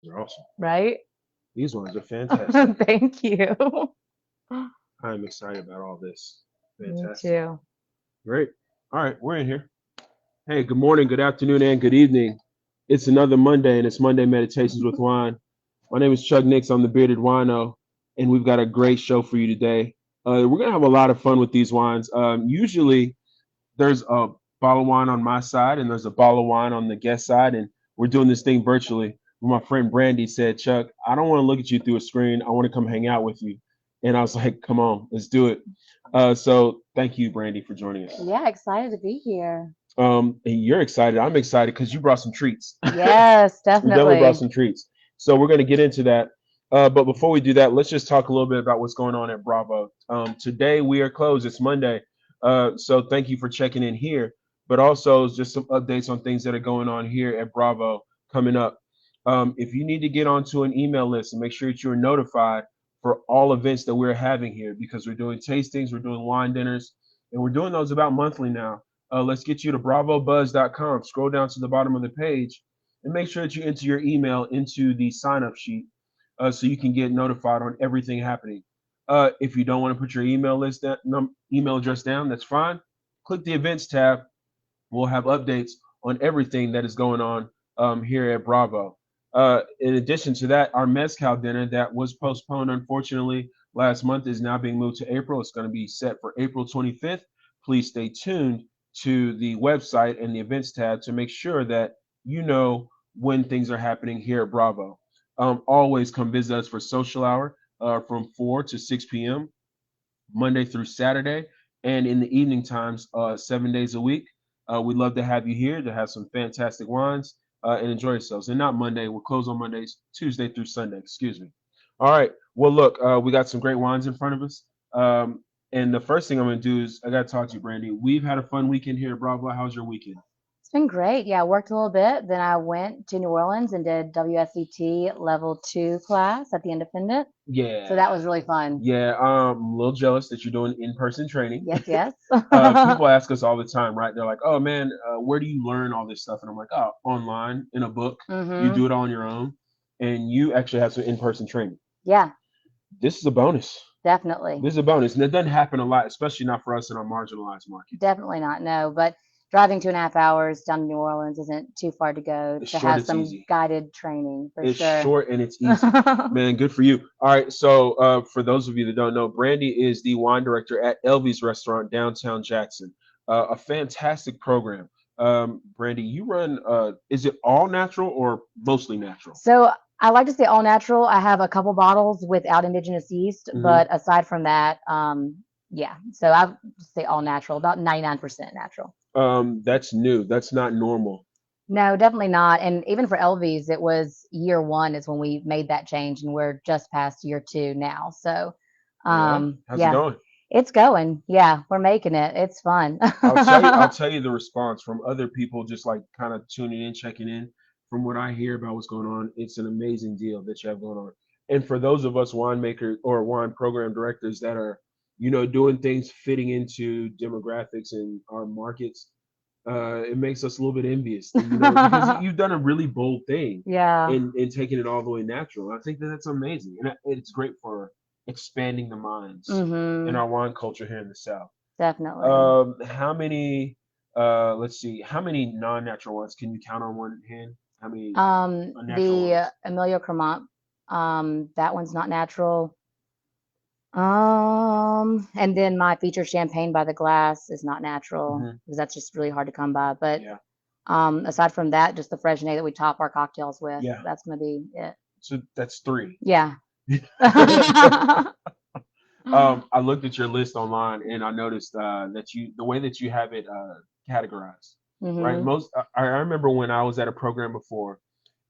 They're awesome. right? These ones are fantastic. Thank you. I'm excited about all this. Me Fantastic. too. Great. All right, we're in here. Hey, good morning, good afternoon, and good evening. It's another Monday, and it's Monday Meditations with Wine. My name is Chuck Nix. I'm the bearded wino, and we've got a great show for you today. We're gonna have a lot of fun with these wines. Usually, there's a bottle of wine on my side, and there's a bottle of wine on the guest side, and we're doing this thing virtually. My friend Brandi said, "Chuck, I don't want to look at you through a screen. I want to come hang out with you." And I was like, "Come on, let's do it." So thank you, Brandi, for joining us. Yeah, excited to be here. And you're excited. I'm excited because you brought some treats. Yes, You definitely brought definitely. some treats. So we're going to get into that. But before we do that, let's just talk a little bit about what's going on at Bravo. Today we are closed. It's Monday. So thank you for checking in here. But also just some updates on things that are going on here at Bravo coming up. If you need to get onto an email list and make sure that you're notified for all events that we're having here, because we're doing tastings, we're doing wine dinners, and we're doing those about monthly now. Let's get you to bravobuzz.com. Scroll down to the bottom of the page and make sure that you enter your email into the sign up sheet so you can get notified on everything happening. If you don't want to put your email address down, that's fine. Click the events tab. We'll have updates on everything that is going on here at Bravo. In addition to that, our Mezcal dinner that was postponed, unfortunately, last month is now being moved to April. It's going to be set for April 25th. Please stay tuned to the website and the events tab to make sure that you know when things are happening here at Bravo. Always come visit us for social hour from 4 to 6 p.m. Monday through Saturday, and in the evening times, 7 days a week. We'd love to have you here to have some fantastic wines and enjoy yourselves. And not Monday, we're closed on Mondays, Tuesday through Sunday, excuse me. All right. Well, look, we got some great wines in front of us. And the first thing I'm going to do is I got to talk to you, Brandy. We've had a fun weekend here at Bravo. How's your weekend? It's been great. Yeah, I worked a little bit. Then I went to New Orleans and did WSET level two class at the Independent. So Yeah. that was really fun. Yeah, I'm a little jealous that you're doing in-person training. Yes, yes. People ask us all the time, right? They're like, "Oh man, where do you learn all this stuff?" And I'm like, "Oh, online in a book. You Hmm. do it on your own, and you actually have some in-person training. Yeah, This is a bonus. definitely. This is a bonus, and it doesn't happen a lot, especially not for us in our marginalized market. Definitely not, no. But driving 2.5 hours down to New Orleans isn't too far to go It's to short, have it's some easy. guided training for It's sure. short and it's easy. Man, good for you. All right, so for those of you that don't know, Brandy is the wine director at Elvy's Restaurant downtown Jackson. A fantastic program. Brandy, you run. Is it all natural or mostly natural? So I like to say all natural. I have a couple bottles without indigenous yeast, Hmm. but aside from that, yeah. So I say all natural, about 99% natural. That's new. That's not normal. No, definitely not. And even for LVs, it was year one is when we made that change, and we're just past year two now. So, Yeah. How's it yeah, going? it's going. Yeah, we're making it. It's fun. I'll tell you. I'll tell you the response from other people, just like kind of tuning in, checking in. From what I hear about what's going on, it's an amazing deal that you have going on. And for those of us winemakers or wine program directors that are, doing things fitting into demographics and our markets, it makes us a little bit envious, because you've done a really bold thing Yeah. in taking it all the way natural. I think that that's amazing, and it's great for expanding the minds in Hmm. our wine culture here in the South. Definitely. How many? Let's see. How many non-natural ones can you count on one hand? How many unnatural The ones? Emilio Cremant, that one's not natural. And then my featured champagne by the glass is not natural Hmm. because that's just really hard to come by. But Yeah, aside from that, just the Fresnay that we top our cocktails with, yeah. that's gonna be it. So that's three. Yeah. I looked at your list online and I noticed that the way that you have it categorized, right? Mhm. I remember when I was at a program before,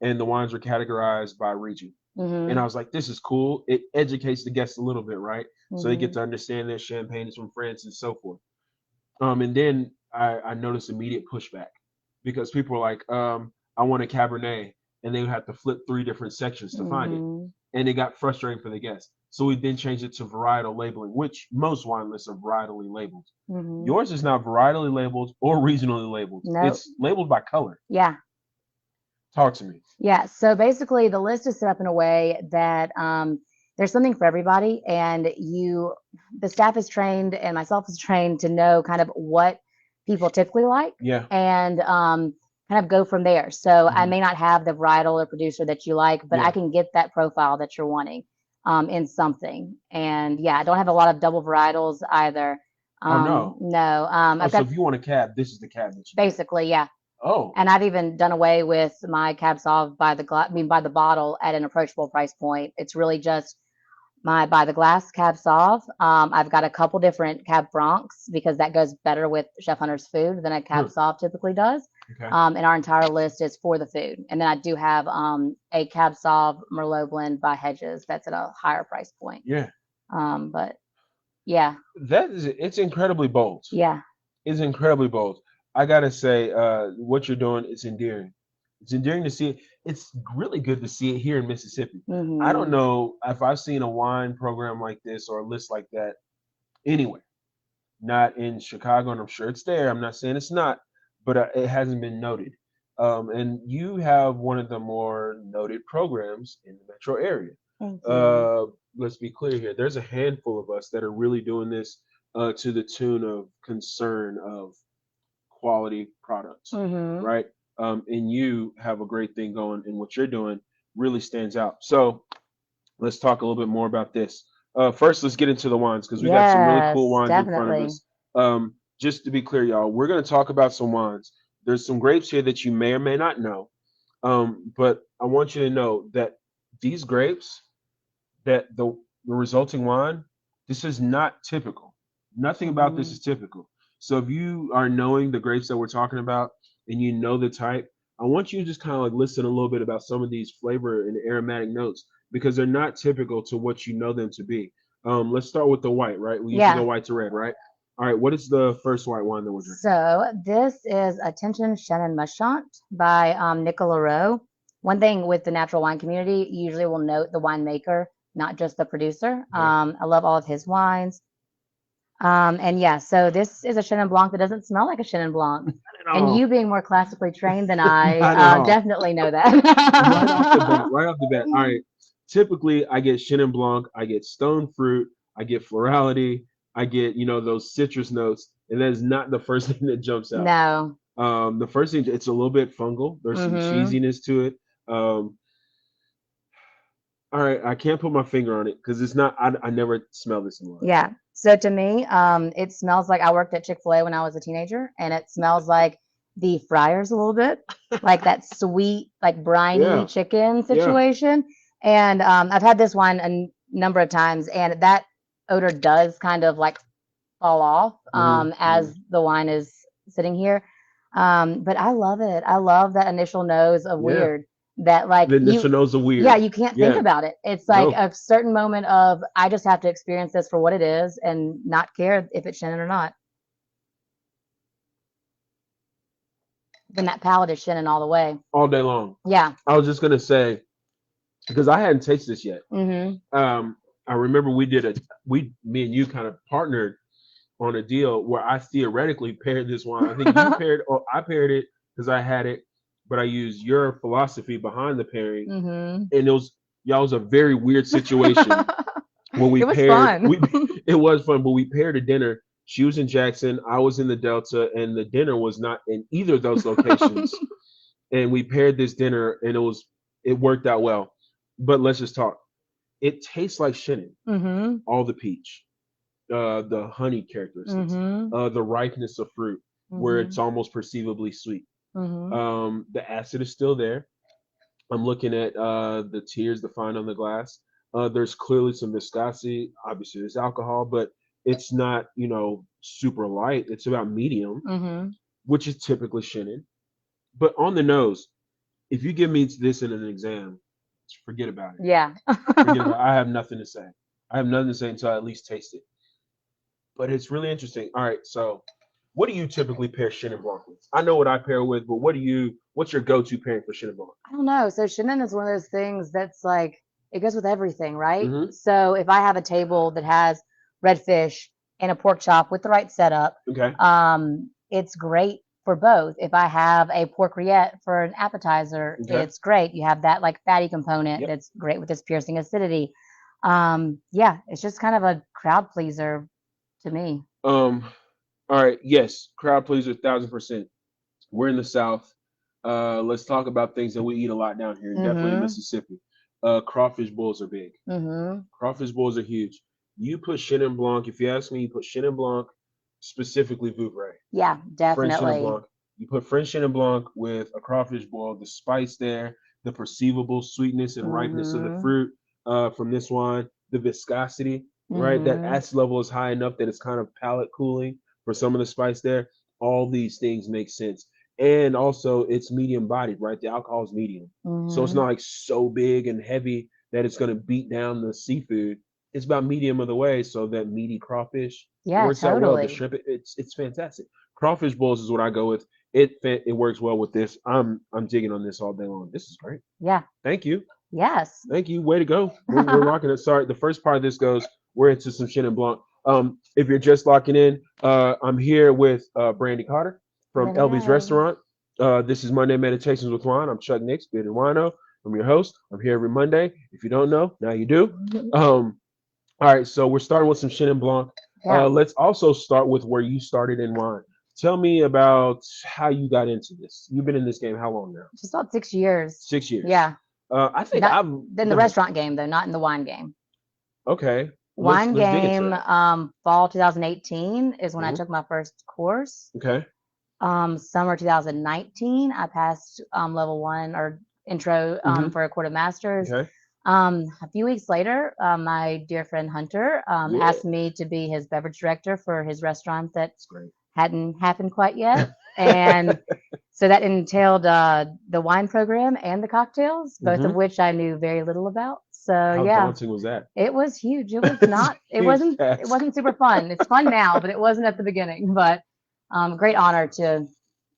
and the wines were categorized by region, and I Mhm. was like, "This is cool. It educates the guests a little bit, right? So they get Mhm. to understand that champagne is from France and so forth." And then I noticed immediate pushback because people were like, "I want a Cabernet," and they would have to flip three different sections to find it, Mhm. and it got frustrating for the guests. So we then changed it to varietal labeling, which most wine lists are varietally labeled. Mhm. Yours is not varietally labeled or regionally labeled. Nope. It's labeled by color. Yeah. Talk to me. Yeah, so basically the list is set up in a way that there's something for everybody, and the staff is trained, and myself is trained to know kind of what people typically like, Yeah. and kind of go from there. So I Hmm. may not have the varietal or producer that you like, but I Yeah. can get that profile that you're wanting in something. And yeah, I don't have a lot of double varietals either. Oh no. No, Oh, I've so got if you want a cab, this is the cab that you get. basically, yeah. Oh. And I've even done away with my cab sauv by by the bottle at an approachable price point. It's really just my by the glass cab sauv. I've got a couple different cab francs because that goes better with Chef Hunter's food than a cab Huh. sauv typically does. Okay. And our entire list is for the food. And then I do have a cab sauv Merlot blend by Hedges that's at a higher price point. Yeah. But yeah, That is, it's incredibly bold. yeah. It's incredibly bold. I gotta say, what you're doing is endearing. It's endearing to see it. It's really good to see it here in Mississippi. I don't Hmm. know if I've seen a wine program like this or a list like that anywhere. Not in Chicago, and I'm sure it's there. I'm not saying it's not, but it hasn't been noted. And you have one of the more noted programs in the metro area. Thank you. Uh, let's be clear here. There's a handful of us that are really doing this to the tune of concern of quality products, Hmm. right? And you have a great thing going, and what you're doing really stands out. So let's talk a little bit more about this. First, let's get into the wines because we got some really cool Yes, wines in front of definitely. us. Just to be clear, y'all, we're going to talk about some wines. There's some grapes here that you may or may not know, but I want you to know that these grapes, that the resulting wine, this is not typical. Nothing about this Hmm. is typical. So if you are knowing the grapes that we're talking about and you know the type, I want you to just kind of like listen a little bit about some of these flavor and aromatic notes because they're not typical to what you know them to be. Let's start with the white, right? We usually go Yeah. white to red, right? All right, what is the first white wine that we're drinking? So this is Attention Chenin Marchand by Nicolas Rowe. One thing with the natural wine community, you usually will note the winemaker, not just the producer. Okay. I love all of his wines. And yeah, so this is a Chenin Blanc that doesn't smell like a Chenin Blanc. Not at And you all. being more classically trained than I, Not at all. definitely know Right off the bat, that. right off the bat. All right. Typically, I get Chenin Blanc, I get stone fruit, I get florality, I get those citrus notes, and that is not the first thing that jumps out. No. The first thing, it's a little bit fungal. There's some Hmm. cheesiness to it. All right, I can't put my finger on it because it's not. I never smell this in wine. Yeah. So to me, it smells like I worked at Chick-fil-A when I was a teenager, and it smells like the fryers a little bit, like that sweet, like briny Yeah, chicken yeah. situation. And I've had this wine a number of times, and that odor does kind of like fall off Hmm. Hmm. as the wine is sitting here. But I love it. I love that initial nose of Yeah. weird that like The you initial nose are yeah, weird. you can't think Yeah. about it. It's like No. a certain moment of I just have to experience this for what it is and not care if it's Shannon or not. Then that palate is Shannon all the way. All day long. Yeah. I was just gonna say because I hadn't tasted this yet. Mhm. Um, I remember me and you kind of partnered on a deal where I theoretically paired this wine. I think you paired, or I paired it because I had it, but I used your philosophy behind the pairing, Mhm. and y'all was a very weird situation where we It was paired. fun. It was fun, but we paired a dinner. She was in Jackson, I was in the Delta, and the dinner was not in either of those locations. And we paired this dinner, and it worked out well. But let's just talk. It tastes like Shannon, Mhm. all the peach, the honey characteristics, Mhm. the ripeness of fruit, where it's Mhm. almost perceivably sweet. Mhm. The acid is still there. I'm looking at the tears defined on the glass. There's clearly some viscosity. Obviously, there's alcohol, but it's not, super light. It's about medium, Mhm. which is typically Shannon. But on the nose, if you give me this in an exam, forget about it. Yeah. Forget about it. I have nothing to say. I have nothing to say until I at least taste it. But it's really interesting. All right, so what do you typically pair Chenin Blanc with? I know what I pair with, but what's your go-to pairing for Chenin Blanc? I don't know. So Shannon is one of those things that's like it goes with everything, right? Mm-hmm. So if I have a table that has red fish and a pork chop with the right setup, Okay. it's great for both. If I have a pork rillette for an appetizer, Okay. it's great. You have that like fatty component Yep. that's great with this piercing acidity. Yeah, it's just kind of a crowd pleaser to me. Um. All right. Yes. Crowd pleaser, 1,000%. We're in the South. Let's talk about things that we eat a lot down here, and definitely in Mm-hmm. Mississippi. Crawfish bowls are big. Mm-hmm. Crawfish bowls are huge. You put Chenin Blanc. If you ask me, you put Chenin Blanc, specifically Vouvray, Yeah, French Chenin definitely. Blanc. You put French Chenin Blanc with a crawfish boil. The spice there, the perceivable sweetness and ripeness of the Mm-hmm. fruit from this wine, the viscosity, right? That Mm-hmm. acid level is high enough that it's kind of palate cooling for some of the spice there. All these things make sense. And also, it's medium bodied, right? The alcohol is medium. So it's Mm-hmm. not like so big and heavy that it's going to beat down the seafood. It's about medium of the way, so that meaty crawfish, it Yeah, works out well. The totally. shrimp, it's fantastic. Crawfish bowls is what I go with. It works well with this. I'm digging on this all day long. This is great. Yeah. Thank you. Yes. Thank you. Way to go. We're rocking it. Sorry, the first part of this goes. We're into some Chenin Blanc. If you're just locking in, I'm here with Brandi Carter from Elby's Hello. Restaurant. This is Monday Meditations with Juan. I'm Chuck Nix, Beard and Wino. I'm your host. I'm here every Monday. If you don't know, now you do. Um, all right, so we're starting with some Chenin Blanc. Yeah. Let's also start with where you started in wine. Tell me about how you got into this. You've been in this game how long now? Just about 6 years. 6 years. Yeah. I think Not I've in go the ahead. restaurant game though, not in the wine game. Okay, let's Wine let's dig into game, that. fall 2018 is when I Hmm. took my first course. Okay. Summer 2019, I passed level one or intro Hmm. for a quarter masters. Okay. A few weeks later, my dear friend Hunter Yeah. asked me to be his beverage director for his restaurant that That's great. hadn't happened quite yet. And so that entailed the wine program and the cocktails, both of Hmm. which I knew very little about. So How yeah, daunting was that? it was huge. It was It's a not. It huge wasn't. It task. wasn't super fun. It's fun now, but it wasn't at the beginning. But great honor to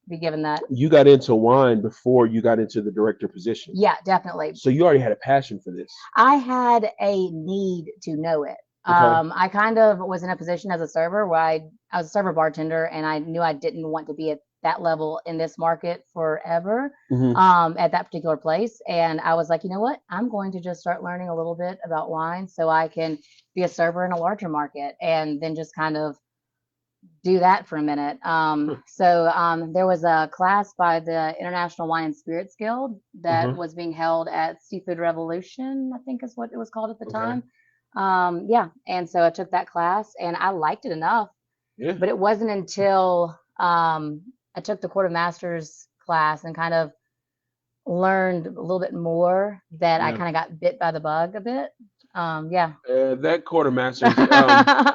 be given that. You got into wine before you got into the director position, Yeah, definitely. so you already had a passion for this. I had a need to know it. Okay. I kind of was in a position as a server where I was a server bartender, and I knew I didn't want to be at that level in this market forever Hmm. at that particular place. And I was like, you know what? I'm going to just start learning a little bit about wine so I can be a server in a larger market and then just kind of do that for a minute. There was a class by the International Wine and Spirits Guild that Hmm. was being held at Seafood Revolution, I think is what it was called at the Okay. time. Yeah, and so I took that class and I liked it enough, Yeah. but it wasn't until I took the quartermaster's class and kind of learned a little bit more that I Yeah. kind of got bit by the bug a bit. Yeah. That quartermasters.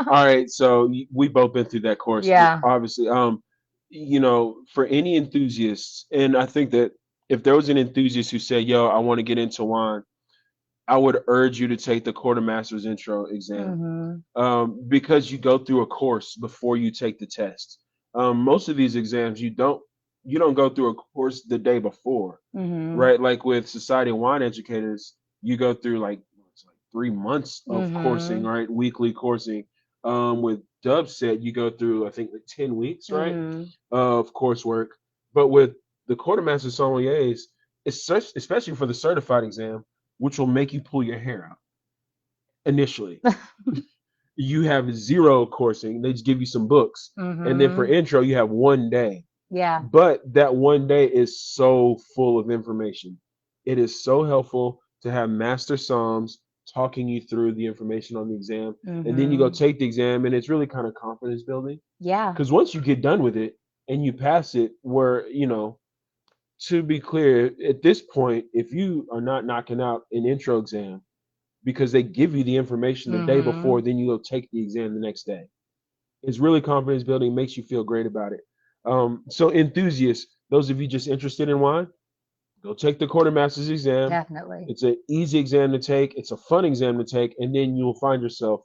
All right. So we both been through that course, Yeah. obviously. For any enthusiasts, and I think that if there was an enthusiast who said, "Yo, I want to get into wine," I would urge you to take the quartermaster's intro exam, Mhm. because you go through a course before you take the test. Most of these exams, you don't go through a course the day before, Mhm. right? Like with Society of Wine Educators, you go through like it's like 3 months of coursing, Mhm. right? Weekly coursing. With Dubset, you go through I think like 10 weeks, right, Mhm. of coursework. But with the quartermaster sommeliers, especially for the certified exam, which will make you pull your hair out initially. You have zero coursing. They just give you some books, and then for Mhm. intro, you have one day. Yeah. But that one day is so full of information. It is so helpful to have master psalms talking you through the information on the exam. And then you go Mhm. take the exam, and it's really kind of confidence building. Yeah. Because once you get done with it and you pass it, to be clear, at this point, if you are not knocking out an intro exam because they give you the information the day before, Mhm. then you go take the exam the next day. It's really confidence building, makes you feel great about it. So enthusiasts, those of you just interested in wine, go take the quartermaster's exam. Definitely. It's an easy exam to take. It's a fun exam to take, and then you'll find yourself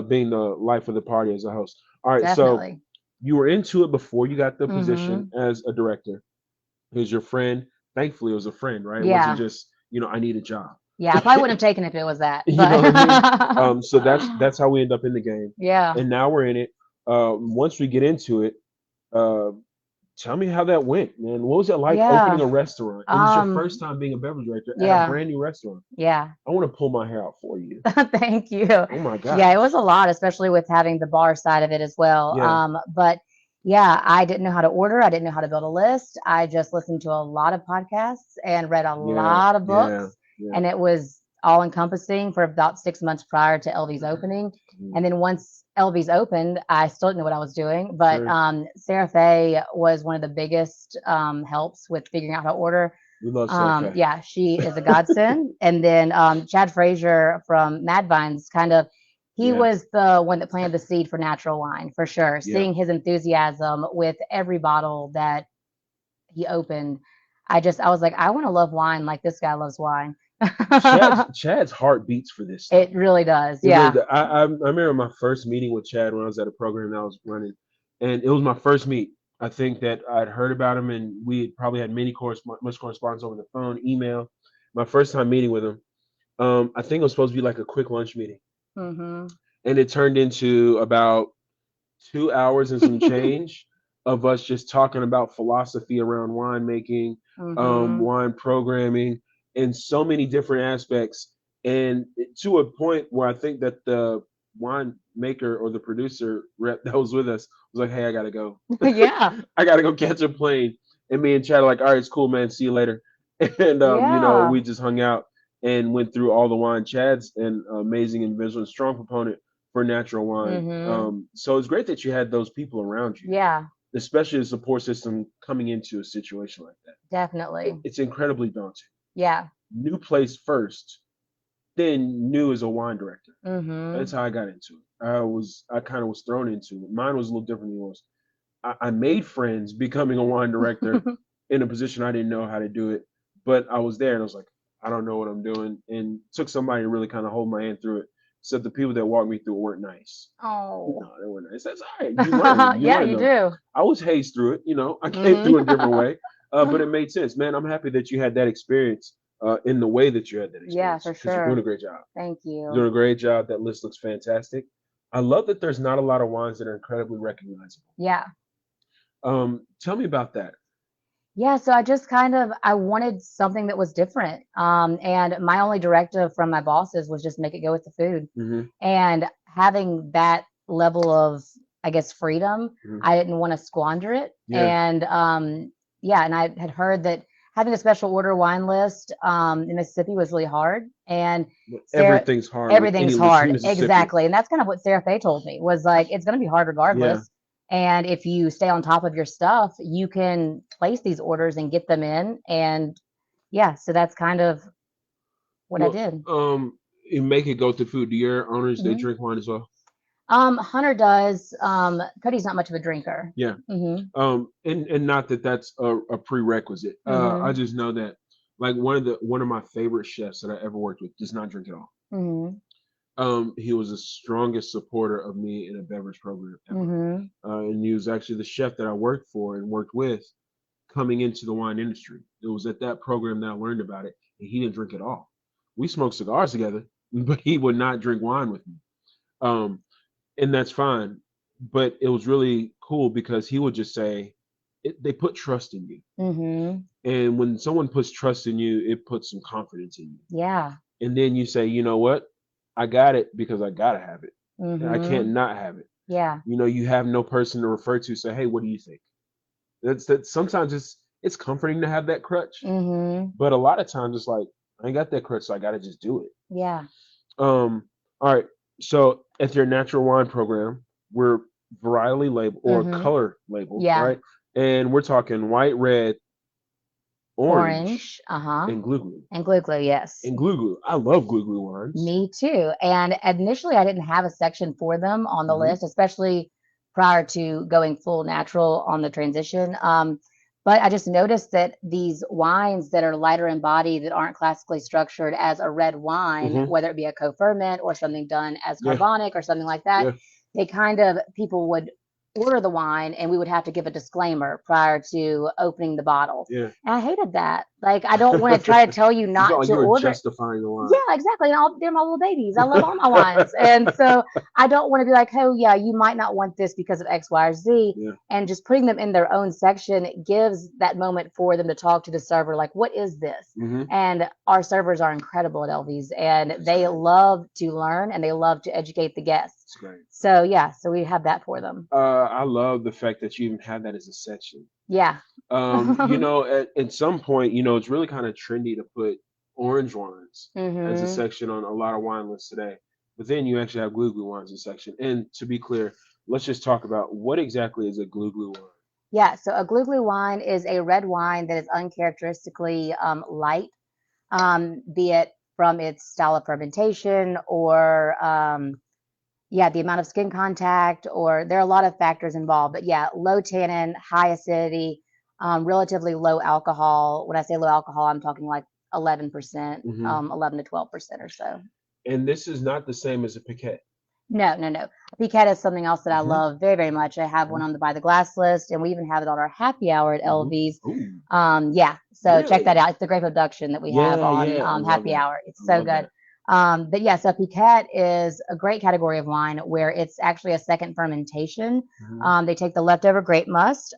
being the life of the party as a host. All right, so Definitely. you were into it before you got the position Mhm. as a director. It was your friend. Thankfully, it was a friend, right? It wasn't Yeah. just I need a job. Yeah. I probably wouldn't have taken it if it was that, You know what I mean? but So that's how we end up in the game, yeah. and now we're in it. Once we get into it, uh, Tell me how that went, man. What was it like opening Yeah. a restaurant? And it's your first Um, time being a beverage director at a yeah. brand new restaurant. Yeah. I want to pull my hair out for you. Thank you. Oh my Yeah, it gosh. was a lot, especially with having the bar side of it as well. Yeah. But yeah, I didn't know how to order. I didn't know how to build a list. I just listened to a lot of podcasts and read a Yeah. lot of Yeah. books, Yeah. and it was all encompassing for about 6 months prior to LV's opening. And Mm, then once LV's opened, I still didn't know what I was doing. But sure. Sarah Faye was one of the biggest helps with figuring out how to order. We love Santa Fe. Yeah, she is a godsend. And then Chad Frazier from Mad Vines, kind of, he Yeah. was the one that planted the seed for natural wine for sure. Yeah. Seeing his enthusiasm with every bottle that he opened, I was like, I want to love wine like this guy loves wine. Chad's heart beats for this stuff. It really does. It really Yeah. does. I remember my first meeting with Chad when I was at a program that I was running, and it was my first meet. I think that I'd heard about him, and we had probably had much correspondence over the phone, email. My first time meeting with him, I think it was supposed to be like a quick lunch meeting, Hmm. and it turned into about 2 hours and some change of us just talking about philosophy around winemaking, Hmm. wine programming, and so many different aspects. And to a point where I think that the wine maker or the producer rep that was with us was like, "Hey, I gotta go. Yeah. I gotta go catch a plane." And me and Chad are like, "All right, it's cool, man. See you later." And Yeah. we just hung out and went through all the wine. Chad's an amazing individual and strong proponent for natural wine. Hmm. So it's great that you had those people around you, Yeah, especially a support system coming into a situation like that. definitely. It's incredibly daunting. Yeah. New place first, then new as a wine director. That's Hmm. how I got into it. I kind of was thrown into it. Mine was a little different than yours. I made friends becoming a wine director in a position I didn't know how to do it, but I was there and I was like, I don't know what I'm doing, and took somebody to really kind of hold my hand through it. So the people that walked me through it weren't nice. Oh. No, they weren't nice. That's all right. You learn. You Yeah, learn you though. do. I was hazed through it. I came Hmm. through in a different way, but it made sense, man. I'm happy that you had that experience in the way that you had that Yeah, experience for because you're doing a sure. great job. Thank You're you. doing a great job. That list looks fantastic. I love that there's not a lot of wines that are incredibly recognizable. Yeah. Tell me about that. Yeah, so I just kind of I wanted something that was different. And my only directive from my bosses was just make it go with the food. Hmm. And having that level of, I guess, freedom, Hmm. I didn't want to squander it. Yeah, And yeah, and I had heard that having a special order wine list in Mississippi was really hard. And Sarah, everything's hard with any everything's list in hard. Mississippi. Exactly. And that's kind of what Sarah Faye told me was like, it's going to be hard Yeah. regardless. And if you stay on top of your stuff, you can place these orders and get them in. And yeah, so that's kind of what I Well, did. you make it go to food. Do your owners they Hmm. drink wine as well? Hunter does. Cody's not much of a drinker. Yeah. Hmm. And not that that's a prerequisite. I Hmm. just know that like one of my favorite chefs that I ever worked with does not drink at all. Hmm. He was the strongest supporter of me in a beverage program ever. Hmm. And he was actually the chef that I worked for and worked with coming into the wine industry. It was at that program that I learned about it, and he didn't drink at all. We smoked cigars together, but he would not drink wine with me. Um, and that's fine. But it was really cool because he would just say, they put trust in you. Hmm. And when someone puts trust in you, it puts some confidence in you. Yeah. And then you say, you know what? I got it because I got to have it. And I can't Hmm. not have it. Yeah. You have no person to refer to, say, hey, what do you think? That sometimes it's comforting to have that crutch, Hmm. but a lot of times it's like I ain't got that crutch, so I got to just do it. Yeah. All right. So at your natural wine program, we're varietally labeled or Hmm. color labeled, Yeah. right? And we're talking white, red, orange, Orange. Uh-huh. and glue glue. And glue glue, yes. And glue glue. I love glue glue wines. Me too. And initially, I didn't have a section for them on the Hmm. list, especially prior to going full natural on the transition. But I just noticed that these wines that are lighter in body that aren't classically structured as a red wine, Hmm. whether it be a co-ferment or something done as Yeah. carbonic or something like that, Yeah. they kind of people would. order the wine and we would have to give a disclaimer prior to opening the bottle. Yeah. And I hated that. Like, I don't want to try to tell you You felt not like to you were order. justifying the line. Yeah, exactly. And they're my little babies. I love all my wines. And so I don't want to be like, oh, yeah, you might not want this because of X, Y, or Z. Yeah. And just putting them in their own section gives that moment for them to talk to the server, like, what is this? Mm-hmm. And our servers are incredible at Elvies, and That's they great. love to learn and they love to educate the guests. It's great. So, yeah, so we have that for them. I love the fact that you even have that as a section. Yeah. You know, at some point, you know, it's really kind of trendy to put orange wines as a hmm section on a lot of wine lists today. But then you actually have glue glue wines as a section. And to be clear, let's just talk about what exactly is a glue glue wine. Yeah, so a gluglu wine is a red wine that is uncharacteristically light, be it from its style of fermentation or yeah, the amount of skin contact, or there are a lot of factors involved. But yeah, low tannin, high acidity, relatively low alcohol. When I say low alcohol, I'm talking like 11%, Hmm 11 to 12% or so. And this is not the same as a piquette. No, no, no. Piquette is something else that I Hmm love very, very much. I have one hmm on the By the Glass list, and we even have it on our happy hour at hmm LV's. Ooh, Yeah, so check that really? out. It's the great production that we have Yeah, on yeah. I love happy that. hour. It's I so love good. that. But yeah, so Piquette is a great category of wine where it's actually a second fermentation. Hmm They take the leftover grape must,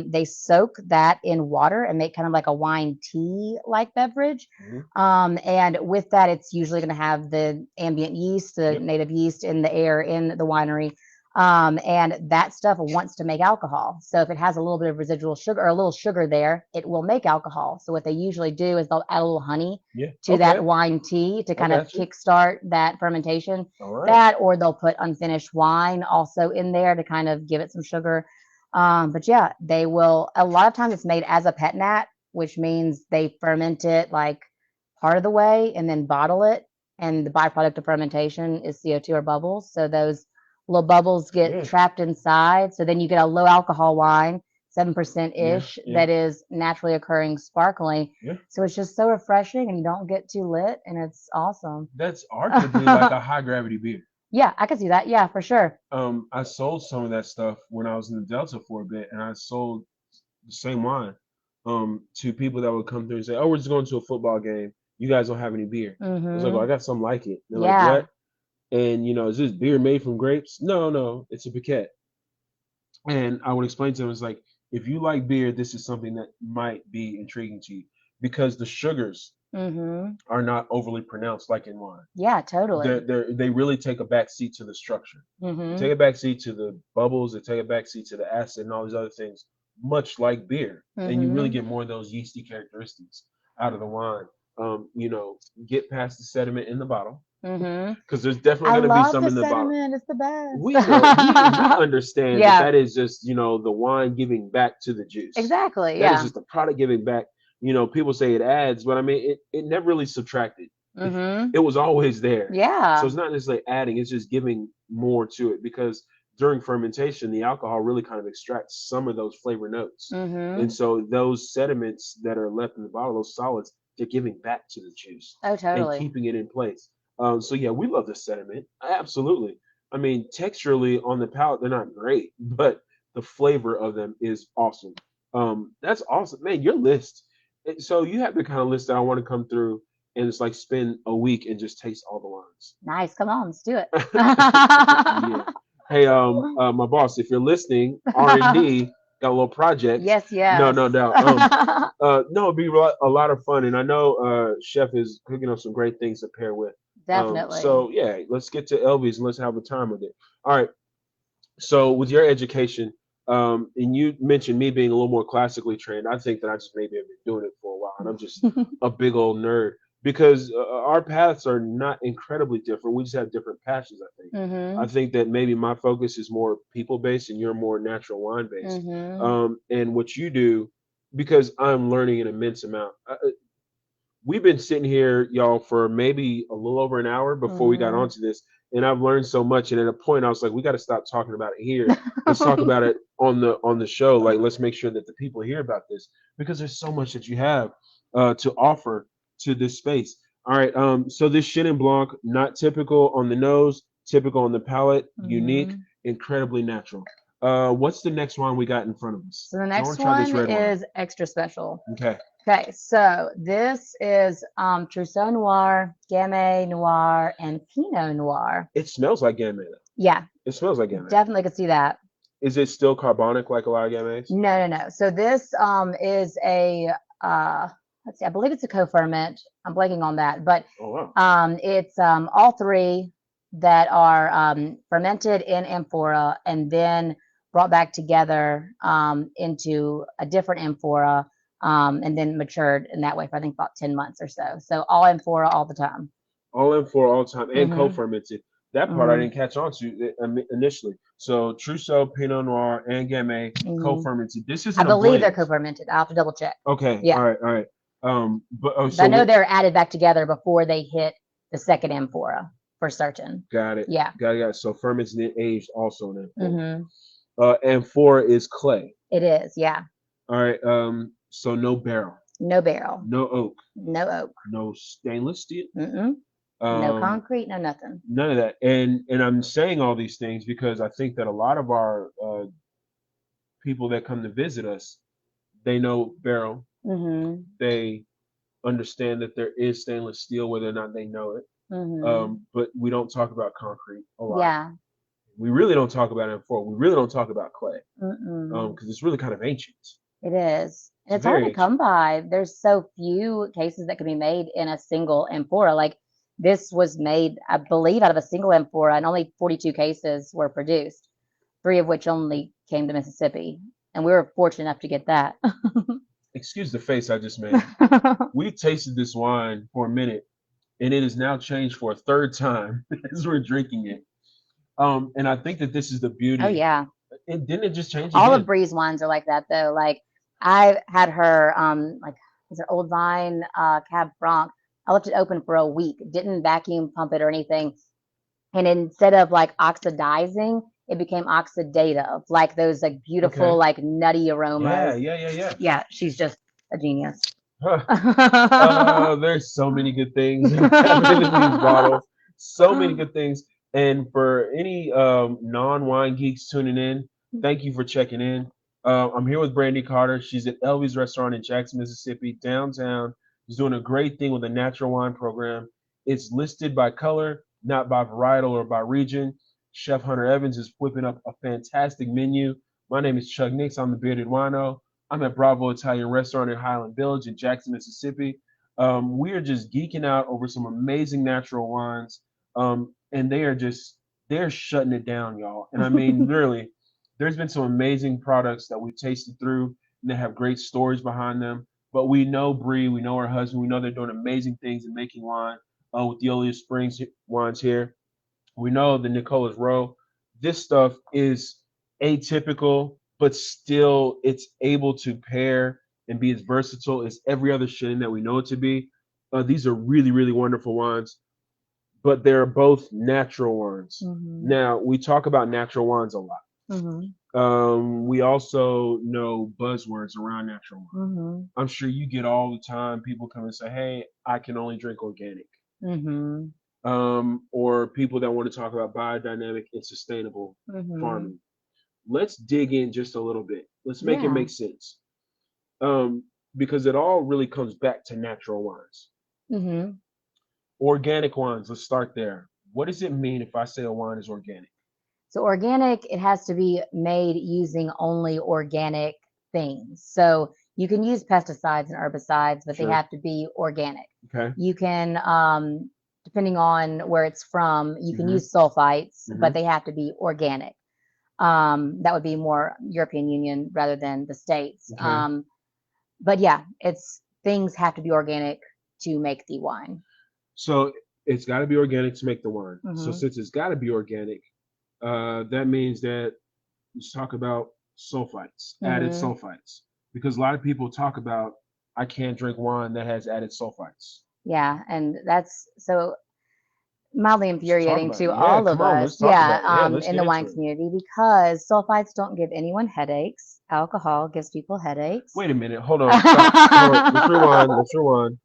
they soak that in water and make kind of like a wine tea like beverage. hmm And with that, it's usually going to have the ambient yeast, the Yep. native yeast in the air in the winery. And that stuff wants to make alcohol. So if it has a little bit of residual sugar or a little sugar there, it will make alcohol. So what they usually do is they'll add a little honey Yeah. to that Okay. wine tea to I kind of got you. kickstart that fermentation. All right. That, or they'll put unfinished wine also in there to kind of give it some sugar. But yeah, they will. A lot of times it's made as a pet nat, which means they ferment it like part of the way and then bottle it. And the byproduct of fermentation is CO2 or bubbles. So those little bubbles get Yeah. trapped inside. So then you get a low alcohol wine, 7% Yeah. ish, Yeah. that is naturally occurring sparkling. Yeah. So it's just so refreshing and you don't get too lit and it's awesome. That's arguably like a high gravity beer. Yeah, I can see that. Yeah, for sure. I sold some of that stuff when I was in the Delta for a bit, and I sold the same wine to people that would come through and say, "Oh, we're just going to a football game. You guys don't have any beer." I was like, "Oh, I hmm got something like it." They're like, Yeah. "What?" And you know, is this beer made from grapes? No, no, it's a piquette. And I would explain to them, it's like, if you like beer, this is something that might be intriguing to you because the sugars hmm are not overly pronounced like in wine. Yeah, totally. They really take a back seat to the structure. They hmm take a back seat to the bubbles. They take a back seat to the acid and all these other things, much like beer. And you really hmm get more of those yeasty characteristics out of the wine. You know, get past the sediment in the bottle hmm because there's definitely I going to be love some the in the bottle. sediment. It's the We know, we best. understand that Yeah, that is just the wine giving back to the juice. exactly. That is Yeah. just the product giving back. You know, people say it adds, but I mean, it never really subtracted. hmm It was always there. So Yeah. it's not necessarily adding, it's just giving more to it because during fermentation, the alcohol really kind of extracts some of those flavor notes. And hmm so those sediments that are left in the bottle, those solids, they're giving back to the juice Oh, and totally. keeping it in place. So yeah, we love the sediment. Absolutely. I mean, texturally on the palate, they're not great, but the flavor of them is awesome. That's awesome, man. Your list. So you have the kind of list that I want to come through and it's like spend a week and just taste all the Nice. Come on, let's do it. wines. Yeah. Hey, my boss, if you're listening, R and D got a little project. Yes, No, yes. no doubt. No, it'd be a lot of fun, and I know Chef is cooking up some great things to pair with. Definitely. So yeah, let's get to Elvis and let's have a time with it. All right. So with your education, and you mentioned me being a little more classically trained, I think that I just maybe have been doing it for a while, and I'm just a big old nerd because our paths are not incredibly different. We just have different passions. I think. I hmm think that maybe my focus is more people based, and you're more natural wine based. hmm And what you do, because I'm learning an immense amount. We've been sitting here, y'all, for maybe a little over an hour before we got hmm onto this, and I've learned so much. And at a point, I was like, we got to stop talking about it here. Let's talk about it on the show. Like, let's make sure that the people hear about this because there's so much that you have to offer to this space. All right. So this Chenin Blanc, not typical on the nose, typical on the palate, unique, hmm incredibly natural. What's the next one we got in front of us? So the I next want to try this one red wine. is extra special. Okay. Okay, so this is Trousseau Noir, Gamay Noir, and Pinot Noir. It smells like Gamay though. Yeah, It smells like Gamay. definitely could see that. Is it still carbonic like a lot of Gamays? No. So this is a let's see, I believe it's a co-ferment. I'm blanking on that, but Oh wow. it's all three that are fermented in amphora and then brought back together into a different amphora and then matured in that way for I think about 10 months or so. So all amphora all the time. All in for all time and Hmm. co-fermented. That part I Hmm. didn't catch on to initially. So Trousseau, Pinot Noir, and Gamay Hmm. co-fermented. This I isn't a believe they're blend. co-fermented. I'll have to double check. Okay. Yeah. All right. But oh, But I so know we they're added back together before they hit the second amphora for certain. got it. Yeah. Got it. So fermented and aged also in amphora. Hmm. Amphora is clay. It is. Yeah. All right. So no barrel, No barrel. no oak, No oak. no stainless steel. Mm-mm. No Um, concrete. No nothing. none of that. And I'm saying all these things because I think that a lot of our people that come to visit us, they know barrel. Hmm. They understand that there is stainless steel, whether or not they know it. Hmm. But we don't talk about concrete a lot. Yeah. We really don't talk about amphora. We really don't talk about clay Mm-mm. because it's really kind of ancient. It is. And It's it's hard very to ancient. come by. There's so few cases that can be made in a single amphora. Like this was made, I believe, out of a single amphora, and only 42 cases were produced, three of which only came to Mississippi. And we were fortunate enough to get that. Excuse the face I just made. We tasted this wine for a minute, and it has now changed for a third time as we're drinking it. And I think that this is the Oh beauty. yeah. It didn't it just change All of again. Bree's wines are like that though. Like I had her like is it Old Vine Cab Franc. I left it open for a week, didn't vacuum pump it or anything. And instead of like oxidizing, it became oxidative, like those like beautiful, Okay. like nutty Yeah, aromas. yeah. Yeah, she's just a genius. Huh. There's so many good things happening in these bottles. So many good things. And for any non-wine geeks tuning in, thank you for checking in. I'm here with Brandi Carter. She's at Elvy's Restaurant in Jackson, Mississippi, downtown. She's doing a great thing with a natural wine program. It's listed by color, not by varietal or by region. Chef Hunter Evans is whipping up a fantastic menu. My name is Chuck Nix. I'm the bearded wino. I'm at Bravo Italian Restaurant in Highland Village in Jackson, Mississippi. We are just geeking out over some amazing natural wines, and they're shutting it down, y'all. And I mean, literally, there's been some amazing products that we've tasted through, and they have great stories behind them. But we know Bree, we know her husband, we know they're doing amazing things in making wine with the Oleus Springs wines here. We know the Nicola's Row. This stuff is atypical, but still it's able to pair and be as versatile as every other Chenin that we know it to be. These are really, really wonderful wines, but they're both natural wines. Hmm. Now, we talk about natural wines a lot. Hmm. We also know buzzwords around natural wine. Hmm. I'm sure you get all the time people come and say, hey, I can only drink organic. Hmm. Or people that want to talk about biodynamic and sustainable Hmm. farming. Let's dig in just a little bit. Let's make it Yeah. make sense. Um, because it all really comes back to natural wines. Hmm. Organic wines, let's start there. What does it mean if I say a wine is organic? So organic, it has to be made using only organic things. So you can use pesticides and herbicides, but they Sure. have to be organic. Okay. You can, depending on where it's from, you can Mm-hmm. use sulfites, but Mm-hmm. they have to be organic. That would be more European Union rather than the States. Okay. But yeah, it's things have to be organic to make the wine. So it's got to be organic to make the wine. So Hmm. since it's got to be organic, that means that let's talk about sulfites, added Hmm. sulfites, because a lot of people talk about I can't drink wine that has added sulfites. Yeah, and that's so mildly Let's talk infuriating about it. to Yeah, all come of on, us, let's talk yeah, about it. Yeah, let's in get the into wine it. community because sulfites don't give anyone headaches. Alcohol gives people headaches. Wait a minute, hold on, stop, hold on, let's rewind, let's rewind.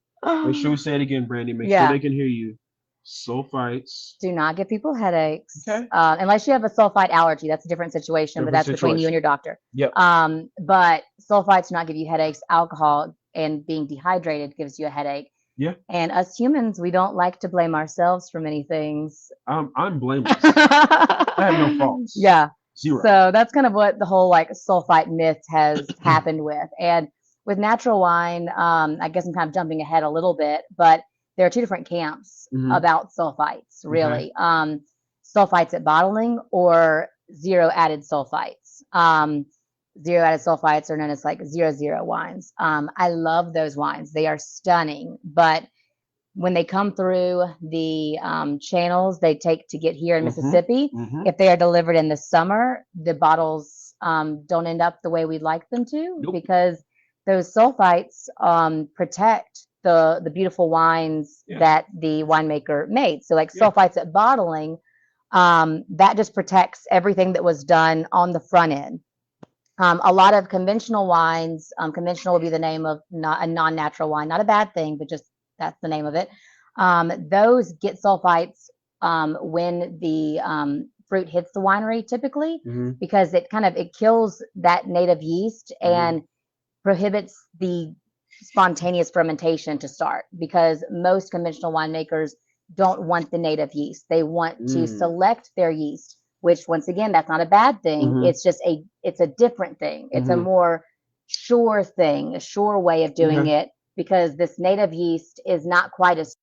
Make sure we say it again, Brandy. Make sure Yeah. they can hear you. Sulfites. Do not give people headaches Okay. unless you have a sulfite allergy. That's a different situation, but Different that's between you and situation. your doctor. Yep. But sulfites do not give you headaches. Alcohol and being dehydrated gives you a headache. Yeah. And us humans, we don't like to blame ourselves for many things. I'm blameless. I have no faults. Yeah. Zero. So that's kind of what the whole like sulfite myth has happened with. And with natural wine, I guess I'm kind of jumping ahead a little bit, but there are two different camps Hmm. about sulfites, Okay. really. Sulfites at bottling or zero added sulfites. Zero added sulfites are known as like 00 wines. I love those wines. They are stunning, but when they come through the channels they take to get here in Hmm. Mississippi, Hmm. if they are delivered in the summer, the bottles don't end up the way we'd like them to Nope. because those sulfites protect the beautiful wines Yeah. that the winemaker made. So like Yeah. sulfites at bottling, that just protects everything that was done on the front end. A lot of conventional wines, conventional would be the name of not a non-natural wine, not a bad thing, but just that's the name of it. Those get sulfites when the fruit hits the winery, typically, Hmm. because it kills that native yeast Hmm. and prohibits the spontaneous fermentation to start. Because most conventional winemakers don't want the native yeast; they want to Mm. select their yeast, which once again that's not a bad thing. Hmm. It's a different thing. It's a Hmm. more sure thing, a sure way of doing Okay. it, because this native yeast is not quite as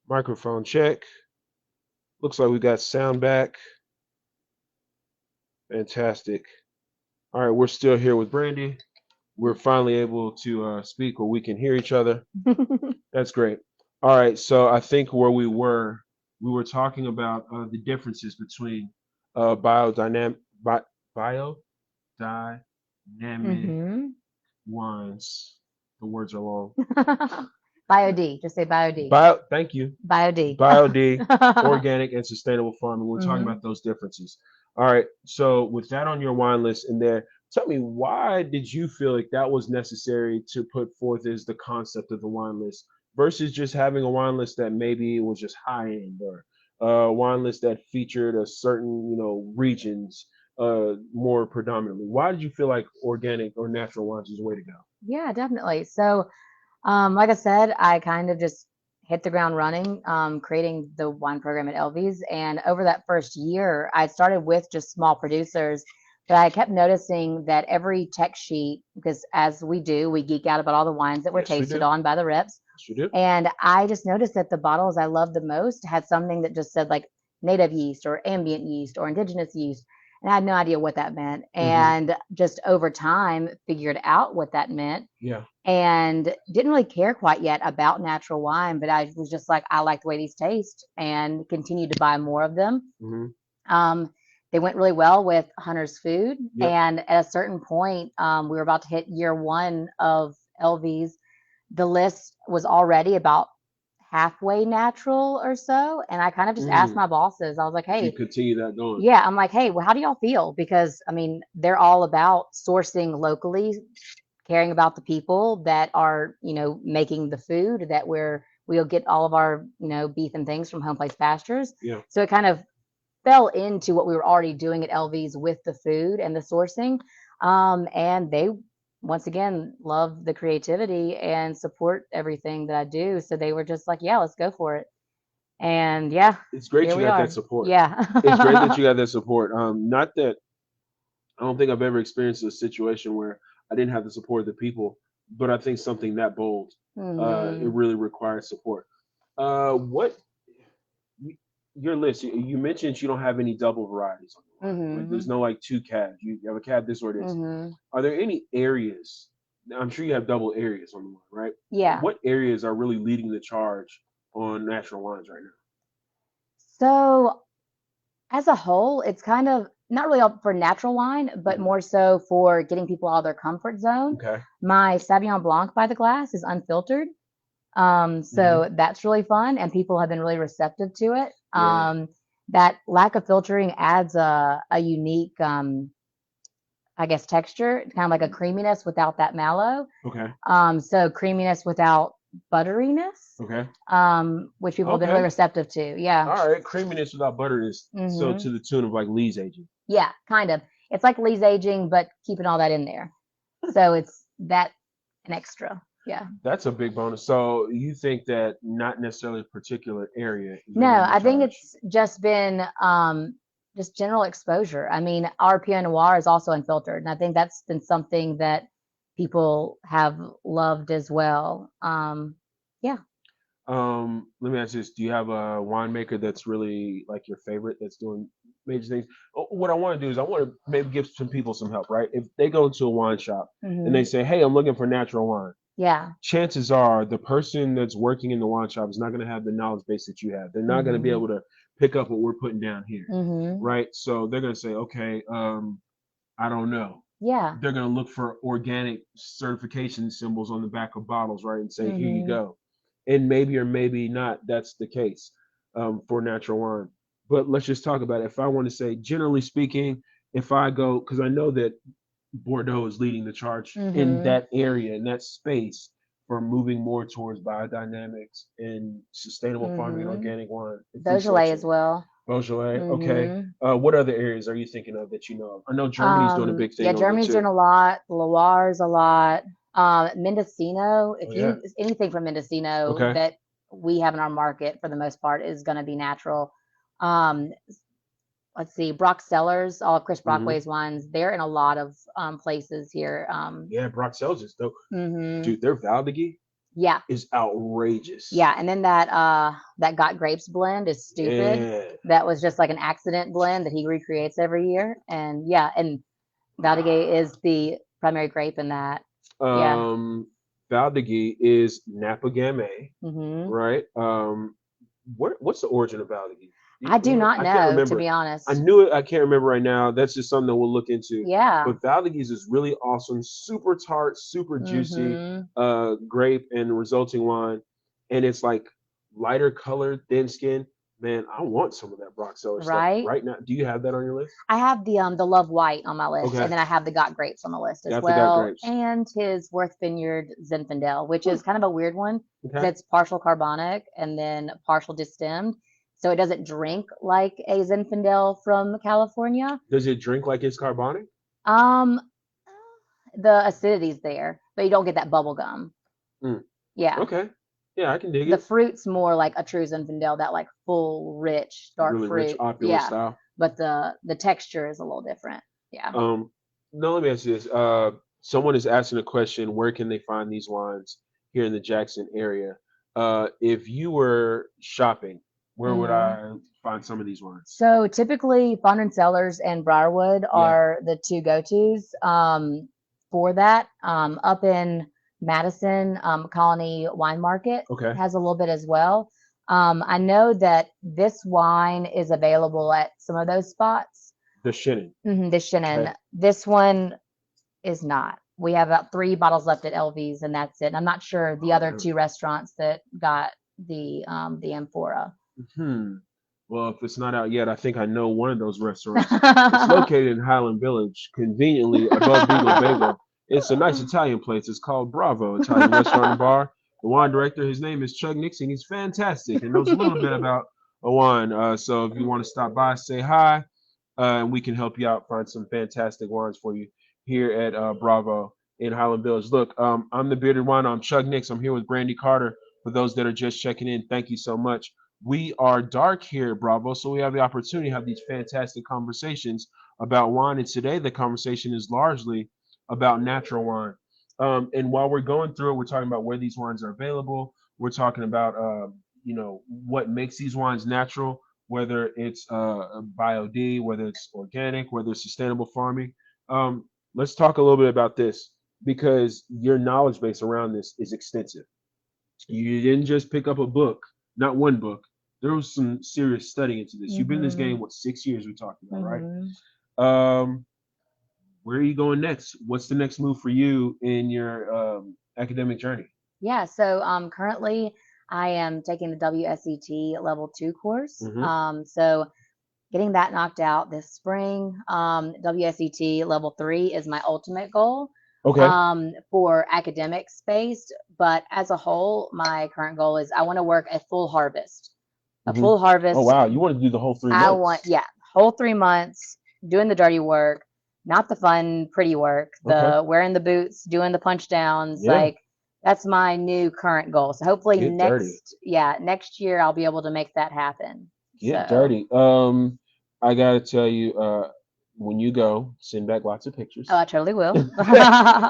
Microphone check. Looks like we got sound back. Fantastic. All right, we're still here with Brandy. We're finally able to speak where we can hear each other. That's great. All right, so I think where we were talking about the differences between biodynamic biodynamic hmm wines. The words are long. Bio D. Just say Bio D. Thank you. Bio D. Bio-D, organic and sustainable farming. We're talking hmm about those differences. All right. So with that on your wine list in there, tell me why did you feel like that was necessary to put forth as the concept of the wine list versus just having a wine list that maybe was just high end or a wine list that featured a certain, regions more predominantly. Why did you feel like organic or natural wines was the way to go? Yeah, definitely. So, like I said, I kind of just hit the ground running, creating the wine program at Elvies. And over that first year, I started with just small producers, but I kept noticing that every tech sheet, because as we do, we geek out about all the wines that were Yes, we tasted do. on by the reps. Yes, we do. And I just noticed that the bottles I loved the most had something that just said like native yeast or ambient yeast or indigenous yeast. And I had no idea what that meant. Hmm. And just over time, figured out what that meant Yeah. and didn't really care quite yet about natural wine, but I was just like, I like the way these taste and continued to buy more of them. Hmm. Um, they went really well with Hunter's Food. Yep. And at a certain point, we were about to hit year one of LV's. The list was already about halfway natural or so. And I kind of just asked Mm. my bosses, I was like, You hey, continue that going. yeah, I'm like, hey, well, how do y'all feel? Because I mean, they're all about sourcing locally, caring about the people that are, making the food that we'll get all of our, beef and things from home place pastures. Yeah. So it kind of fell into what we were already doing at LV's with the food and the sourcing. And they once again love the creativity and support everything that I do. So they were just like, yeah, let's go for it. And yeah, It's great here you we got that are. support. It's great that Yeah. you got that support. Not that I don't think I've ever experienced a situation where I didn't have the support of the people, but I think something that bold, it hmm really requires support. What your list? You mentioned you don't have any double varieties on the line. Like there's hmm no like two cabs. You have a cab this or this. hmm Are there any areas? I'm sure you have double areas on the line, right? Yeah. What areas are really leading the charge on natural wines right So as a whole, it's kind of not really all for natural wine, now? but more so for getting people out of their comfort zone. Okay. My Sauvignon Blanc by the glass is unfiltered. Hmm. So that's really fun, and people have been really receptive to it. Yeah. That lack of filtering adds a unique, I guess, texture, kind of like a creaminess without that mallow. Okay. So creaminess without butteriness, Okay. which people have been really Okay. receptive to. Yeah. All right. Creaminess without butter is so hmm to the tune of like Lee's aging. Yeah, kind of. It's like Lee's aging, but keeping all that in there. So it's that an extra. Yeah. That's a big bonus. So you think that not necessarily a particular area is No, leading the I think charge? it's just been just general exposure. I mean, our Pinot Noir is also unfiltered, and I think that's been something that people have loved as well. Yeah. Let me ask you this: do you have a winemaker that's really like your favorite that's doing major things? What I want to do is I want to maybe give some people some help, right? If they go to a wine shop and they hmm say, "Hey, I'm looking for natural wine," Yeah. chances are the person that's working in the wine shop is not going to have the knowledge base that you have. They're not going to be hmm able to pick up what we're putting down here, hmm right? So they're going to say, okay, I don't know. Yeah. They're going to look for organic certification symbols on the back of bottles, right? And say, here you hmm go. And maybe or maybe not, that's the case for natural wine. But let's just talk about it. If I want to say, generally speaking, if I go, because I know that Bordeaux is leading the charge in hmm that area, in that space, for moving more towards biodynamics and sustainable farming and hmm organic wine and food Beaujolais as sourcing. well. Beaujolais, okay. hmm What other areas are you thinking of that you know of? I know Germany's doing a big Yeah, thing on there Germany's doing too. a lot. Loire's a lot. Mendocino, Oh if yeah. you anything from Mendocino Okay. that we have in our market for the most part is going to be natural. Um, let's see, Brock Cellars, all of Chris Hmm. Brockway's wines, they're in a lot of places here. Yeah, Bruxelles is dope. hmm Dude, they're Valdegi. Yeah, is outrageous. yeah. And then that got grapes blend is stupid. Yeah. That was just like an accident blend that he recreates every year. And yeah, and Valdegay is the primary grape in that. Yeah. Um, Valdegi is Napa Gamay, Hmm. right? What's the origin of Valdegi? I do not I can't know, to remember. be I honest. knew it. I can't remember right now. That's just something that we'll look into. Yeah. But Valdegis is really awesome, super tart, super juicy, Hmm. grape and resulting wine, and it's like lighter colored, thin skin. Man, I want some of that Brock Cellar stuff Right. right now. Do you have that on your list? I have the Love White on my list, and Okay, then I have the Got Grapes on the list as got the got well, grapes. and his Worth Vineyard Zinfandel, which Hmm, is kind of a weird one because okay. it's partial carbonic and then partial distemmed, so it doesn't drink like a Zinfandel from California. Does it drink like it's carbonic? Um, the acidity's there, but you don't get that bubble gum. Hmm, Yeah, okay. Yeah, I can dig the it. fruit's more like a true Zinfandel, that like full, rich, dark Really rich, fruit. opulent Yeah, style. but the texture is a little different. Yeah. Um, no, let me ask you this. Someone is asking a question, where can they find these wines here in the Jackson area? If you were shopping, where would Hmm. I find some of these wines? So typically, Fondren Cellars and Briarwood Yeah. are the two go-tos for that. Up in Madison, Colony Wine Market Okay. has a little bit as well. I know that this wine is available at some of those spots. The Shannon. The Shannon. Okay. This one is not. We have about 3 bottles left at LV's, and that's it. And I'm not sure the Oh other man. two restaurants that got the amphora. Hmm. Well, if it's not out yet, I think I know one of those restaurants. It's located in Highland Village, conveniently above Beagle Bagel. It's a nice Italian place. It's called Bravo Italian Restaurant and Bar. The wine director, his name is Chuck Nixon. He's fantastic and knows a little bit about a wine. So if you want to stop by, say hi, and we can help you out find some fantastic wines for you here at Bravo in Highland Village. Look, I'm the bearded winer. I'm Chuck Nix. I'm here with Brandi Carter. For those that are just checking in, thank you so much. We are dark here at Bravo, so we have the opportunity to have these fantastic conversations about wine. And today, the conversation is largely about natural wine. And while we're going through it, we're talking about where these wines are available. We're talking about, what makes these wines natural, whether it's BioD, whether it's organic, whether it's sustainable farming. Let's talk a little bit about this because your knowledge base around this is extensive. You didn't just pick up a book, not one book. There was some serious study into this. You've been in this game, Hmm. what, 6 years we talked about, right? Hmm. Um, where are you going next? What's the next move for you in your academic journey? Yeah, so currently I am taking the WSET Level 2 course. Hmm. So getting that knocked out this spring. WSET Level 3 is my ultimate goal Okay. for academic space. But as a whole, my current goal is I want to work a full harvest. A Hmm. full Oh harvest. wow, you want to do the whole three I want, months? yeah, whole 3 months doing the dirty work, not the fun, pretty work, Okay. the wearing the boots, doing the punch downs. Yeah. Like that's my new current goal. So hopefully Get dirty. next year I'll be able to make that happen. Get So, dirty. I gotta tell you, when you go, send back lots of oh, pictures. I totally will.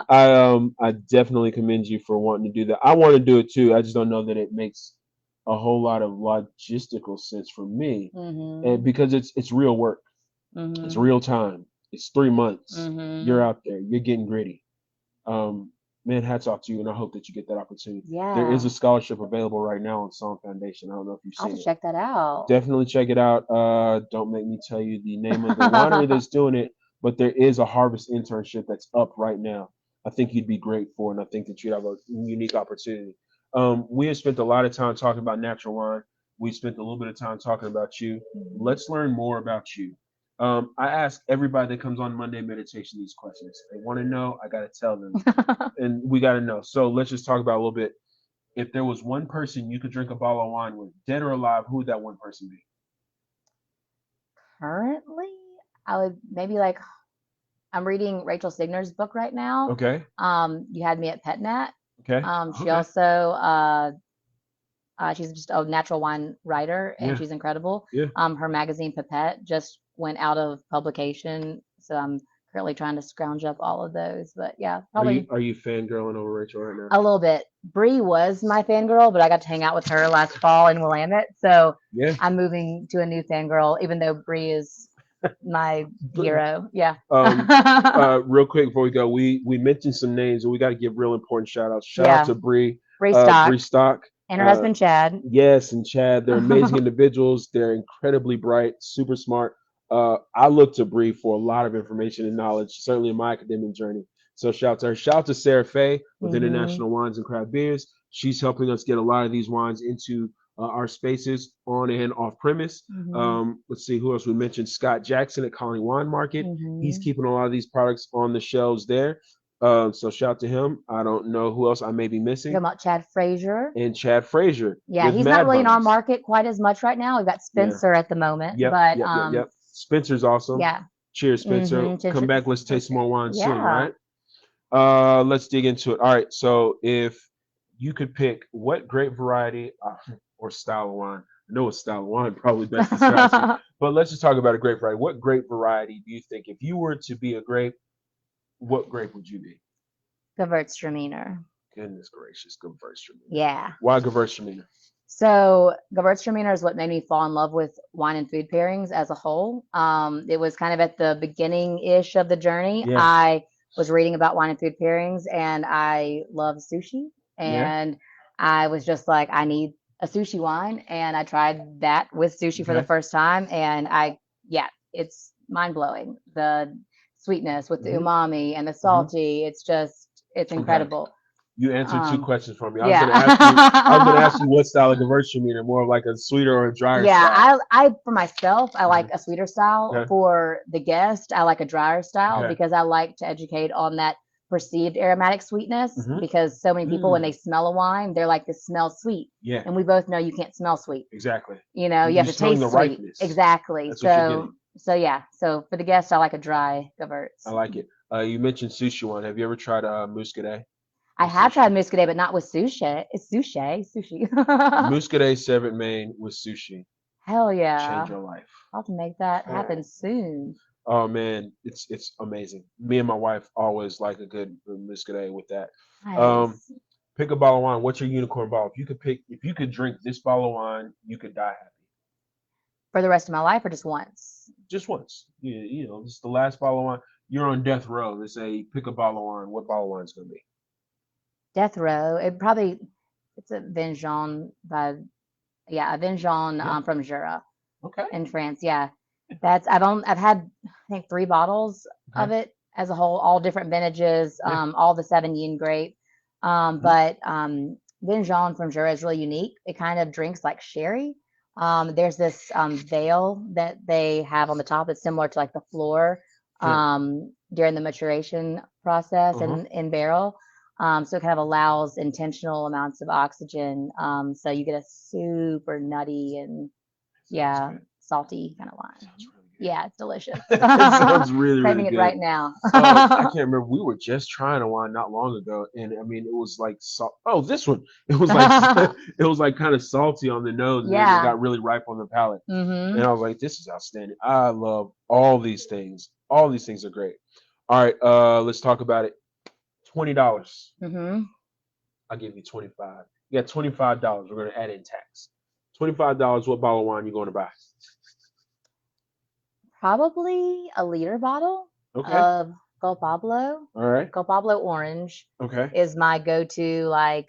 I definitely commend you for wanting to do that. I want to do it too. I just don't know that it makes a whole lot of logistical sense for me, and Mhm. because it's real work, it's Mhm. real time. It's 3 months. You're Mhm. out there. You're getting gritty. Um, man, hats off to you, and I hope that you get that opportunity. There is a Yeah. scholarship available right now on Song Foundation. I don't know if you've I'll have seen to it. check that out. Definitely check it out. Don't make me tell you the name of the winery that's doing it, but there is a harvest internship that's up right now. I think you'd be great for, and I think that you'd have a unique opportunity. We have spent a lot of time talking about natural wine. We spent a little bit of time talking about you. Mhm. Let's learn more about you. I ask everybody that comes on Monday Meditation these questions. They want to know. I got to tell them, and we got to know. So let's just talk about a little bit. If there was one person you could drink a bottle of wine with, dead or alive, who would that one person be? Currently, I would maybe like I'm reading Rachel Signer's book right now. Okay. You had me at PetNat. Okay. She Okay. also she's just a natural wine writer and Yeah. she's incredible. Yeah. Her magazine Pipette just went out of publication, so I'm currently trying to scrounge up all of those. But yeah, Are you probably are you fangirling over Rachel right now? a little bit. Bree was my fangirl, but I got to hang out with her last fall in Willamette. So Yeah. I'm moving to a new fangirl, even though Bree is my hero. Yeah. Um, real quick before we go, we mentioned some names and we got to give real important shout outs. Shout out Yeah. to Bree, Bree Stock Bree Stock. and her Uh, husband Chad. yes, and Chad. They're amazing individuals. They're incredibly bright, super smart. I look to Bree for a lot of information and knowledge, certainly in my academic journey. So shout out to her. Shout out to Sarah Faye with Hmm. International Wines and Craft Beers. She's helping us get a lot of these wines into our spaces on and off premise. Hmm. Let's see who else we mentioned. Scott Jackson at Colony Wine Market. He's Hmm. keeping a lot of these products on the shelves there. So shout out to him. I don't know who else I may be You're missing. talking about Chad Frazier. And Chad Frazier Yeah, with he's not Mad really in our Vines. market quite as much right now. We've got Yeah. Spencer at the moment, Yep. but Yep. Yep. Yep. Spencer's awesome. yeah. Cheers, Spencer. Hmm. Come back. Let's taste some more wine soon. All Yeah. right. Let's dig into it. All right. So if you could pick what grape variety or style of wine, I know what style of wine probably best describes you, but let's just talk about a grape variety. What grape variety do you think, if you were to be a grape, what grape would you be? Gewürztraminer. Goodness gracious, Gewürztraminer. Yeah. Why Gewürztraminer? So Gewürztraminer is what made me fall in love with wine and food pairings as a whole. It was kind of at the beginning ish of the journey. Yeah. I was reading about wine and food pairings, and I love sushi, Yeah. and I was just like, I need a sushi wine, and I tried that with sushi for the Okay. first time, and yeah, it's mind blowing. The sweetness with the Hmm. umami and the Hmm. salty, it's Okay. incredible. You answered two Um, questions for me. I was going to ask you. I was going to ask yeah. you what style of Gewürztraminer, more of like a sweeter or a drier Yeah, style. I for myself, I like Hmm. a sweeter style. Okay. For the guest, I like a drier style Okay. because I like to educate on that perceived aromatic sweetness Hmm. because so many people when they Mm. smell a wine, they're like, this smells sweet. Yeah. And we both know you can't smell sweet. Exactly. You have You're to smelling the taste sweet. ripeness. Exactly. That's what you're getting. So yeah. So for the guest, I like a dry I Gewürz. like it. You mentioned sushi one. Have you ever tried muscadet I with have tried sushi? muscadet, but not with sushi. It's sushi. Muscadet Seven Main with sushi. Hell Change yeah. your life. I'll have to make that happen Oh. soon. Oh man, it's amazing. Me and my wife always like a good muscadet with that. Um, Nice. pick a bottle of wine. What's your unicorn bottle? If you could drink this bottle of wine, you could die happy. For the rest of my life or just once? Just once. You know, this is the last bottle of wine. You're on death row. They say pick a bottle of wine. What bottle of wine is gonna be? Death row. It's a Vengeance by yeah, a Vengeance Yeah. from Jura Okay. in France. Yeah. I've had I think 3 bottles Okay. of it as a whole, all different vintages, Yeah. all the Sauvignon grape. Mhm. But Vengeance from Jura is really unique. It kind of drinks like sherry. There's this veil that they have on the top that's similar to like the floor Okay. during the maturation process Uh-huh. in barrel. So it kind of allows intentional amounts of oxygen. So you get a super nutty and Sounds yeah, good. salty kind of wine. Sounds really Yeah, it's delicious. good. It sounds really, really Craving it good. right now. I can't remember. We were just trying a wine not long ago, and I mean, it was like salt. Oh, this one. It was like it was like kind of salty on the nose, and then it Yeah. got really ripe on the palate. And Mhm. I was like, this is outstanding. I love all these things. All these things are great. All right, let's talk about it. $20. Mhm. I'll give you 25. You got $25. We're gonna add in tax. $25. What bottle of wine you going to buy? Probably a liter bottle Okay. of Pablo. All right. Pablo Orange Okay. is my go-to. Like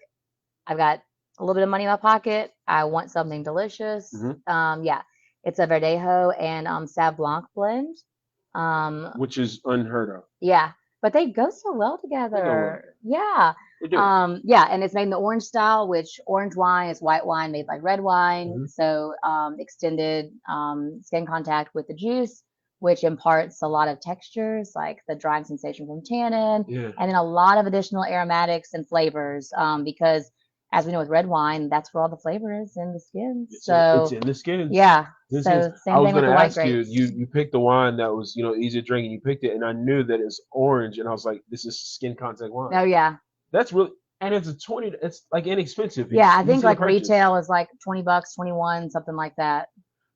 I've got a little bit of money in my pocket. I want something delicious. Hmm. Yeah, it's a Verdejo and Sauv Blanc blend. Um, Which is unheard of. yeah, but they go so well They go well together. together. Yeah. They do. Yeah, and it's made in the orange style, which orange wine is white wine made like red wine. Hmm. So extended skin contact with the juice, which imparts a lot of textures, like the drying sensation from tannin, Yeah. and then a lot of additional aromatics and flavors. Because as we know with red wine, that's where all the flavor is in the skins. It's So in the skins. yeah. This is. So I same was thing with gonna the white ask you. grapes. You picked the wine that was easy to drink, and you picked it, and I knew that it's orange, and I was like, this is skin contact wine. Oh yeah. That's really, and it's a 20. It's like inexpensive. Yeah, It's I think easy to like purchase. retail is like $20, 21, something like that.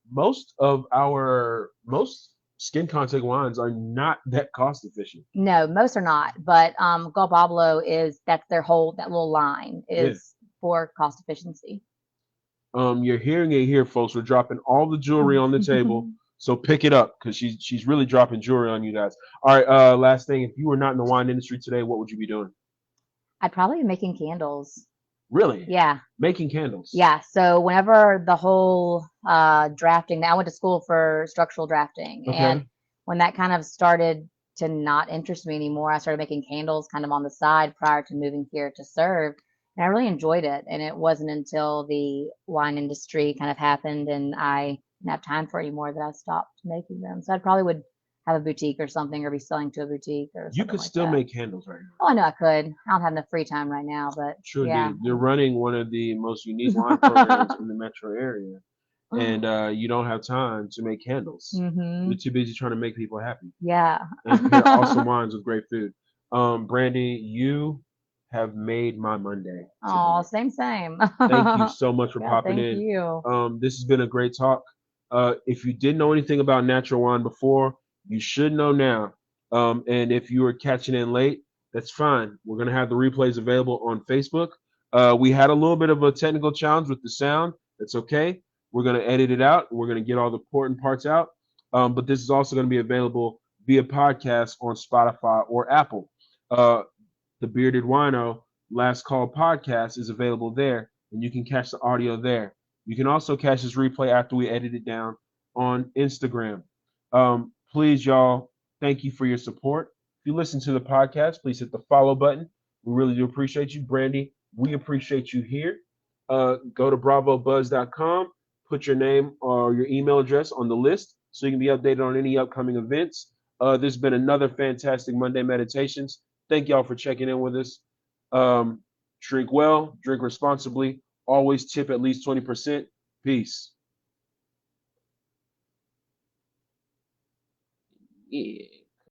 Most of our most skin contact wines are not that cost efficient. No, most are not, but Gulf Pablo is that's their whole that little line Yeah. is for cost efficiency. You're hearing it here, folks. We're dropping all the jewelry on the table, so pick it up because she's really dropping jewelry on you guys. All right. Last thing, if you were not in the wine industry today, what would you be doing? I'd probably be making candles. Really? Yeah. Making candles. Yeah. So whenever the whole drafting, I went to school for structural drafting, and Okay. when that kind of started to not interest me anymore, I started making candles kind of on the side prior to moving here to serve. And I really enjoyed it. And it wasn't until the wine industry kind of happened and I didn't have time for it anymore that I stopped making them. So I probably would have a boutique or something or be selling to a boutique or You something could like still that. make candles right now. Oh, I know I could. I don't have enough free time right now, but Sure, yeah. dude. You're running one of the most unique wine programs in the metro area, and you don't have time to make candles. You're hmm too busy trying to make people happy Yeah. and pair awesome wines with great food. Brandy, you have made my Monday Oh, today. same, same. Thank you so much for Yeah, popping thank in. you. This has been a great talk. If you didn't know anything about natural wine before, you should know now. And if you were catching in late, that's fine. We're going to have the replays available on Facebook. We had a little bit of a technical challenge with the sound. That's okay. We're going to edit it out. And we're going to get all the important parts out. But this is also going to be available via podcast on Spotify or Apple. Uh, the Bearded Wino Last Call podcast is available there, and you can catch the audio there. You can also catch this replay after we edit it down on Instagram. Please, y'all, thank you for your support. If you listen to the podcast, please hit the follow button. We really do appreciate you, Brandy. We appreciate you here. Go to bravobuzz.com, put your name or your email address on the list so you can be updated on any upcoming events. This has been another fantastic Monday Meditations. Thank y'all for checking in with us. Um, Drink well, drink responsibly, always tip at least 20%. Peace. Yeah.